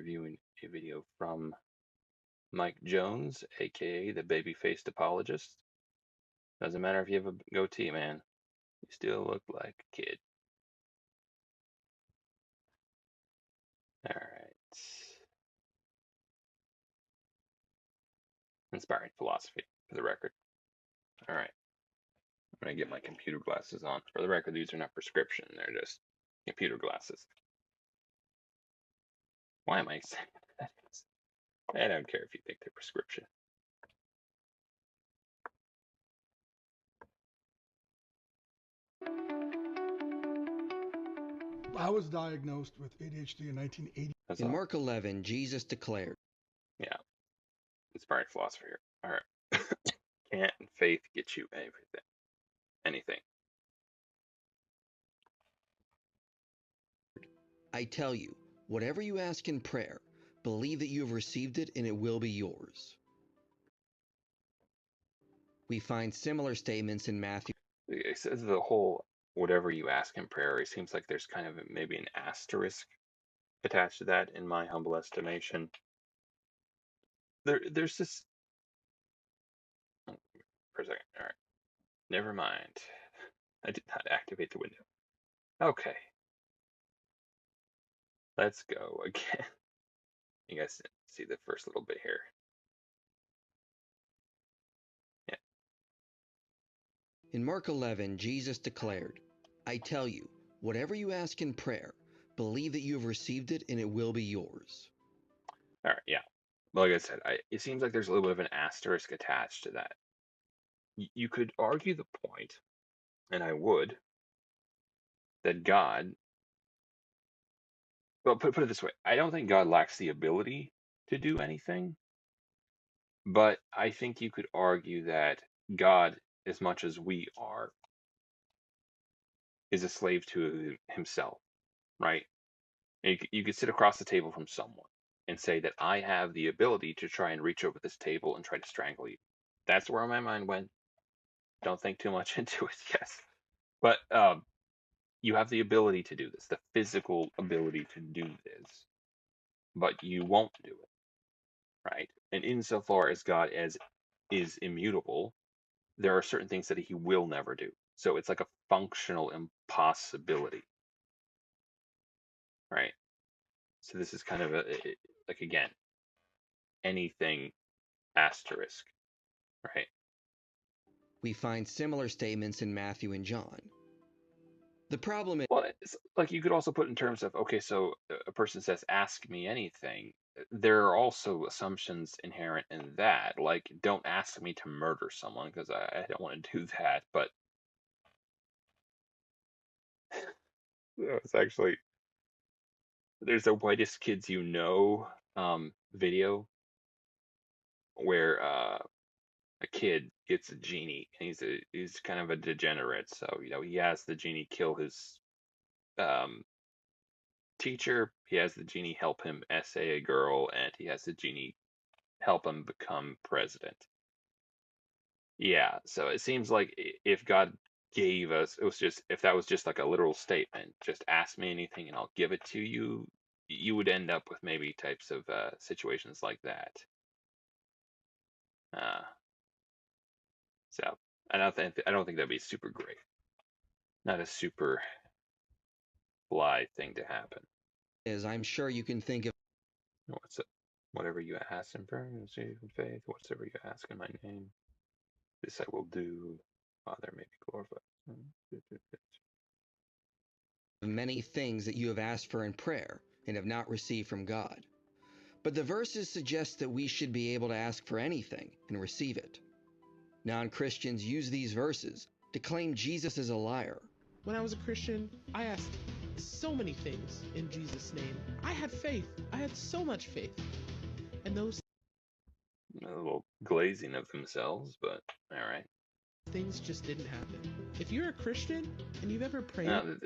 reviewing a video from Mike Jones, aka the baby-faced apologist. Doesn't matter if you have a goatee, man. You still look like a kid. All right. Inspiring philosophy, for the record. All right. I'm going to get my computer glasses on. For the record, these are not prescription. They're just computer glasses. Why am I saying that? I don't care if you think they're prescription. I was diagnosed with ADHD in 1980. That's In all. Mark 11, Jesus declared, Yeah. Inspiring philosophy here. All right. Can't faith get you everything? Anything. I tell you, whatever you ask in prayer, believe that you have received it and it will be yours. We find similar statements in Matthew. It says the whole whatever you ask in prayer, it seems like there's kind of maybe an asterisk attached to that in my humble estimation. There's this for a second. All right. Never mind. I did not activate the window. Okay. Let's go again. You guys see the first little bit here. Yeah. In Mark 11, Jesus declared, I tell you, whatever you ask in prayer, believe that you have received it and it will be yours. All right. Yeah. Like I said, it seems like there's a little bit of an asterisk attached to that. You could argue the point, and I would, that God, well, put it this way, I don't think God lacks the ability to do anything, but I think you could argue that God, as much as we are, is a slave to himself, right? And you could sit across the table from someone and say that I have the ability to try and reach over this table and try to strangle you. That's where my mind went. Don't think too much into it, yes. But you have the ability to do this, the physical ability to do this, but you won't do it, right? And insofar as God is immutable, there are certain things that he will never do. So it's like a functional impossibility, right? So this is kind of like, again, anything asterisk, right? We find similar statements in Matthew and John. The problem is, Well, it's like you could also put in terms of, okay, so a person says, ask me anything. There are also assumptions inherent in that, like, don't ask me to murder someone because I don't want to do that. But it's actually, there's a Whitest Kids You Know video where a kid gets a genie and he's kind of a degenerate. So, he has the genie kill his um, teacher, he has the genie help him essay a girl, and he has the genie help him become president. Yeah, so it seems like if God gave us, if that was just like a literal statement, just ask me anything and I'll give it to you, you would end up with maybe types of situations like that. Uh, so I don't think that'd be super great. Not a super blithe thing to happen. I'm sure you can think of What's it? Whatever you ask in prayer, receive in faith. Whatsoever you ask in my name, this I will do. Father may be glorified. many things that you have asked for in prayer and have not received from God. But the verses suggest that we should be able to ask for anything and receive it. Non-Christians use these verses to claim Jesus is a liar. When I was a Christian, I asked so many things in Jesus' name. I had faith. I had so much faith. And those A little glazing of themselves, but all right. things just didn't happen. If you're a Christian and you've ever prayed, No,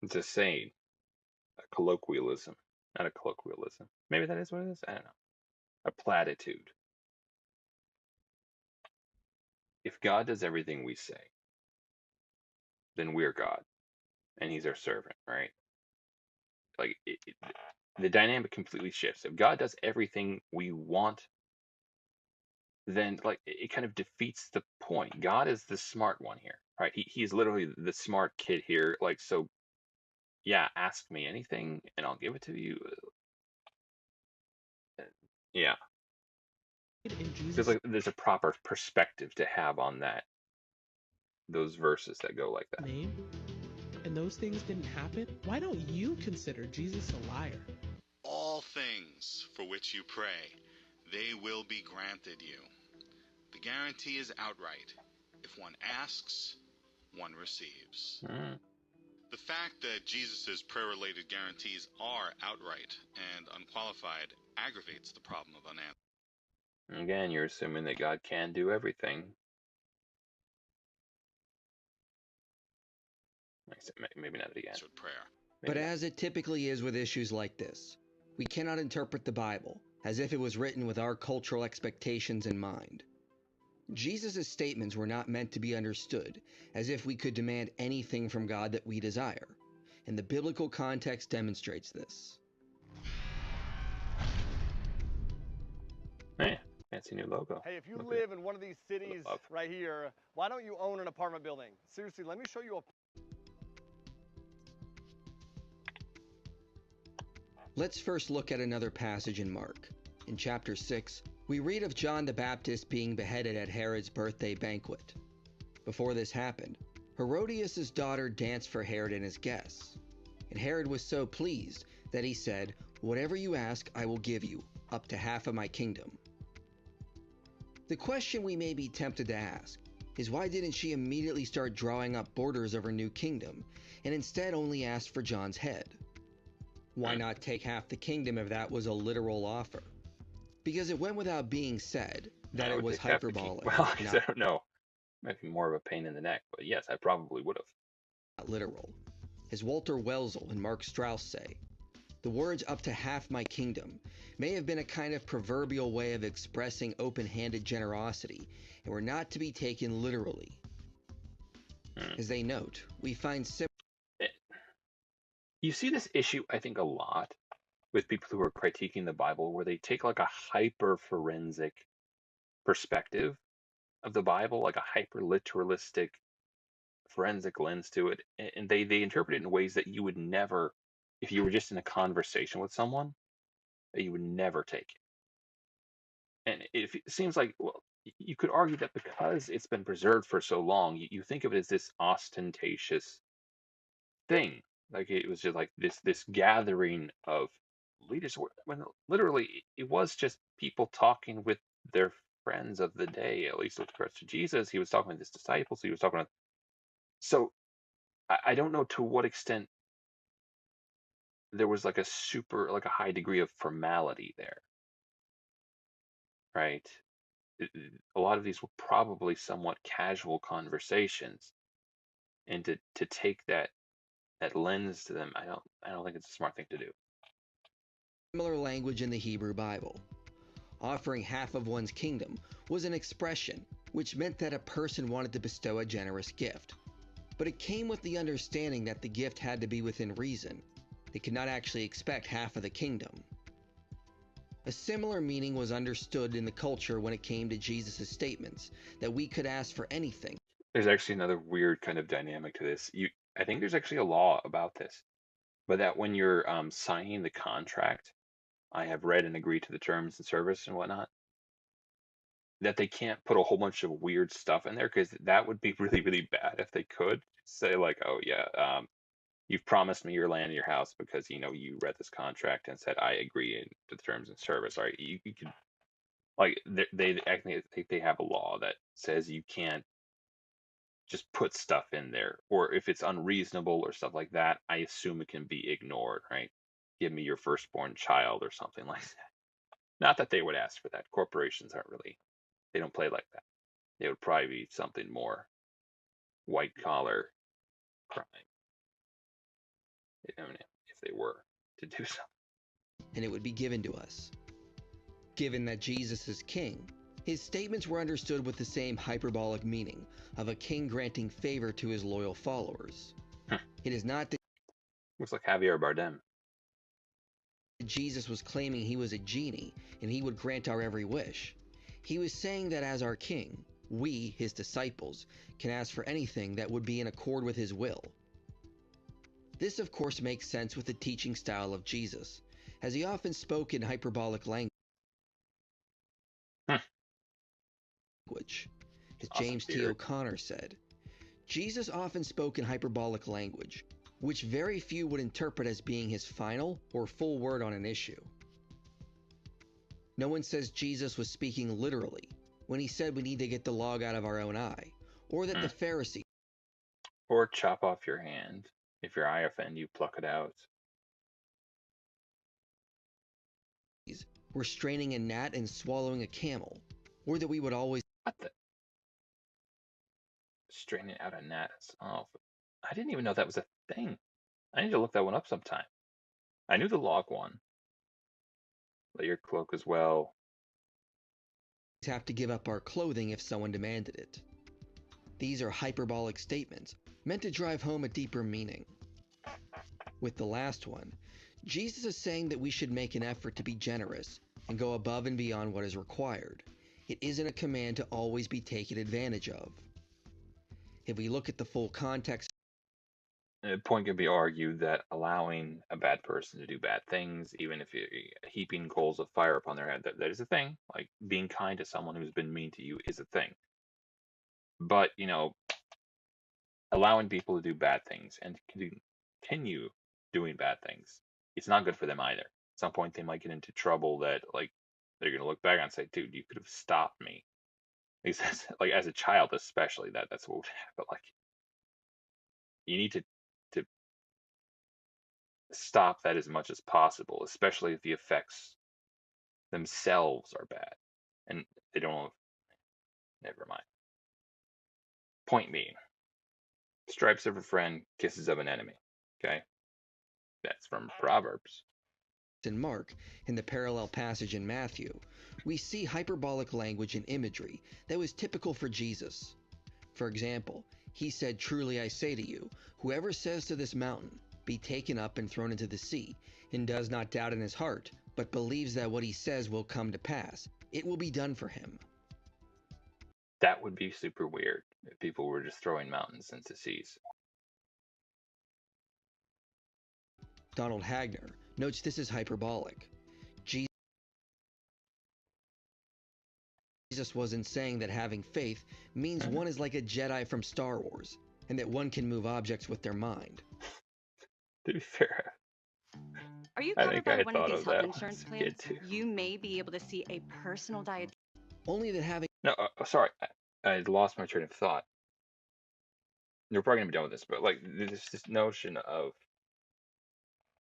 it's a saying, a colloquialism, not a colloquialism. Maybe that is what it is. I don't know. A platitude. If God does everything we say, then we're God, and He's our servant, right? Like the dynamic completely shifts. If God does everything we want, then like it kind of defeats the point. God is the smart one here, right? He's literally the smart kid here. Like, so yeah, ask me anything and I'll give it to you. Yeah, In feels Jesus' like there's a proper perspective to have on that. Those verses that go like that. name, and those things didn't happen, why don't you consider Jesus a liar? All things for which you pray, they will be granted you. The guarantee is outright. If one asks, one receives. Mm. The fact that Jesus' prayer-related guarantees are outright and unqualified aggravates the problem of unanswered Again, you're assuming that God can do everything. Maybe not again. prayer. But Maybe not. as it typically is with issues like this, we cannot interpret the Bible as if it was written with our cultural expectations in mind. Jesus' statements were not meant to be understood as if we could demand anything from God that we desire, and the biblical context demonstrates this. Hey, fancy new logo. Hey, if you Look at live in one of these cities love. right here, why don't you own an apartment building? Seriously, let me show you a. Let's first look at another passage in Mark. In chapter 6, we read of John the Baptist being beheaded at Herod's birthday banquet. Before this happened, Herodias' daughter danced for Herod and his guests. And Herod was so pleased that he said, "Whatever you ask, I will give you, up to half of my kingdom." The question we may be tempted to ask is, why didn't she immediately start drawing up borders of her new kingdom, and instead only asked for John's head? Why not take half the kingdom if that was a literal offer? Because it went without being said that I it would was take half the king. hyperbolic, Well, I not don't know. Might be more of a pain in the neck, but yes, I probably would have. literal. As Walter Welzel and Mark Strauss say, the words "up to half my kingdom" may have been a kind of proverbial way of expressing open-handed generosity and were not to be taken literally. As they note, we find You see this issue, I think, a lot with people who are critiquing the Bible, where they take like a hyper forensic perspective of the Bible, like a hyper literalistic forensic lens to it, and they interpret it in ways that you would never, if you were just in a conversation with someone, that you would never take it. And it seems like, well, you could argue that because it's been preserved for so long, you think of it as this ostentatious thing, like it was just like this gathering of leaders, when literally it was just people talking with their friends of the day. At least with regards to Jesus, he was talking with his disciples, he was talking with. So I don't know to what extent there was like a high degree of formality there, right? A lot of these were probably somewhat casual conversations, and to take that lens to them, I don't think it's a smart thing to do. similar language in the Hebrew Bible. Offering half of one's kingdom was an expression which meant that a person wanted to bestow a generous gift. But it came with the understanding that the gift had to be within reason. They could not actually expect half of the kingdom. A similar meaning was understood in the culture when it came to Jesus' statements that we could ask for anything. There's actually another weird kind of dynamic to this. I think there's actually a law about this, but that when you're signing the contract, I have read and agreed to the terms and service and whatnot, that they can't put a whole bunch of weird stuff in there, because that would be really, really bad if they could say like, oh yeah, you've promised me your land and your house because you read this contract and said I agree to the terms and service. All right, you can, like, I think they have a law that says you can't just put stuff in there, or if it's unreasonable or stuff like that, I assume it can be ignored, right? Give me your firstborn child or something like that. Not that they would ask for that. Corporations they don't play like that. It would probably be something more white collar crime, if they were to do something. And it would be given to us. Given that Jesus is king, his statements were understood with the same hyperbolic meaning of a king granting favor to his loyal followers. It is not the Looks like Javier Bardem. Jesus was claiming he was a genie and he would grant our every wish. He was saying that as our king, we, his disciples, can ask for anything that would be in accord with his will. This, of course, makes sense with the teaching style of Jesus, as he often spoke in hyperbolic language. As Awesome James T. beard. O'Connor said, Jesus often spoke in hyperbolic language, which very few would interpret as being his final or full word on an issue. No one says Jesus was speaking literally when he said we need to get the log out of our own eye, or that the Pharisees Or chop off your hand. If your eye offend you, pluck it out. were straining a gnat and swallowing a camel, or that we would always What the? Straining out a gnat. Oh, I didn't even know that was a thing. I need to look that one up sometime. I knew the log one. Let your cloak as well. have to give up our clothing if someone demanded it. These are hyperbolic statements meant to drive home a deeper meaning. With the last one, Jesus is saying that we should make an effort to be generous and go above and beyond what is required. It isn't a command to always be taken advantage of. If we look at the full context, A point can be argued that allowing a bad person to do bad things, even if you're heaping coals of fire upon their head, that is a thing. Like being kind to someone who's been mean to you is a thing. But, allowing people to do bad things and continue doing bad things, it's not good for them either. At some point, they might get into trouble that, like, they're going to look back and say, dude, you could have stopped me. Because, like, as a child, especially, that's what would happen. Like, you need to stop that as much as possible, especially if the effects themselves are bad. And they don't, never mind. Point being, stripes of a friend, kisses of an enemy. Okay? That's from Proverbs. in Mark, in the parallel passage in Matthew, we see hyperbolic language and imagery that was typical for Jesus. For example, he said, "Truly I say to you, whoever says to this mountain, be taken up and thrown into the sea, and does not doubt in his heart, but believes that what he says will come to pass, it will be done for him." That would be super weird if people were just throwing mountains into seas. Donald Hagner notes this is hyperbolic. Jesus wasn't saying that having faith means one is like a Jedi from Star Wars, and that one can move objects with their mind. To be fair, Are you I covered think I by one of thought these of health that insurance as a kid plans? too. You may be able to see a personal dietitian. Only that having No, sorry, I lost my train of thought. You're probably gonna be done with this, but like there's this notion of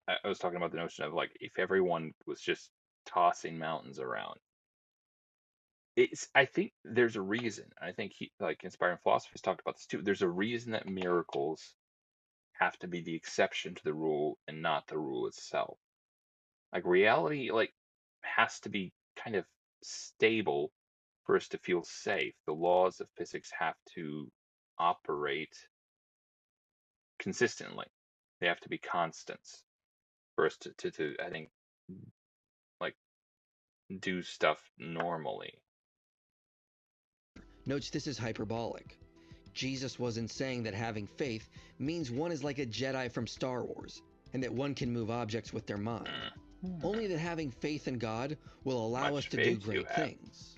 I was talking about the notion of like if everyone was just tossing mountains around. I think there's a reason. I think like inspiring philosophers talked about this too. There's a reason that miracles have to be the exception to the rule and not the rule itself. Like reality like has to be kind of stable for us to feel safe. The laws of physics have to operate consistently. They have to be constants for us to I think like do stuff normally. notes this is hyperbolic. Jesus wasn't saying that having faith means one is like a Jedi from Star Wars, and that one can move objects with their mind. Only that having faith in God will allow Much us to do faith you great have. things.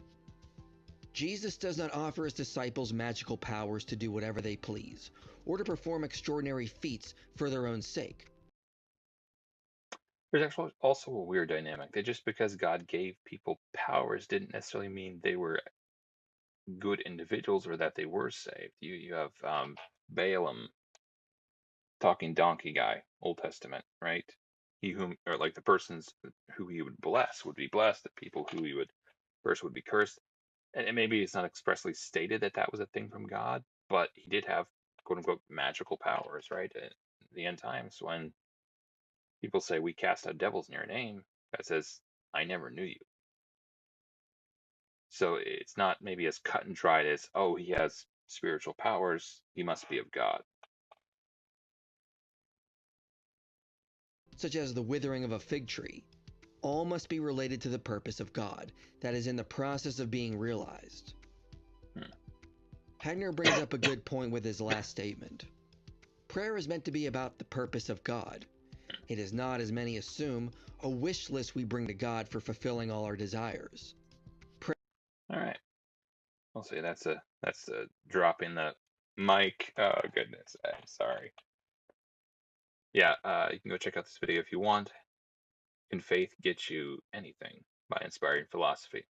Jesus does not offer his disciples magical powers to do whatever they please, or to perform extraordinary feats for their own sake. There's actually also a weird dynamic that just because God gave people powers didn't necessarily mean they were good individuals or that they were saved. You have Balaam, talking donkey guy, Old Testament, right? He whom or like the persons who he would bless would be blessed, the people who he would curse would be cursed. And maybe it's not expressly stated that that was a thing from God, but he did have quote unquote magical powers, right? At the end times when people say we cast out devils in your name, God says, I never knew you. So it's not maybe as cut and dried as, oh, he has spiritual powers, he must be of God. Such as the withering of a fig tree, all must be related to the purpose of God that is in the process of being realized. Hagner brings up a good point with his last statement. Prayer is meant to be about the purpose of God. It is not, as many assume, a wish list we bring to God for fulfilling all our desires. All right. I'll say that's a drop in the mic. Oh goodness, I'm sorry. Yeah, you can go check out this video if you want. Can faith get you anything? By Inspiring Philosophy.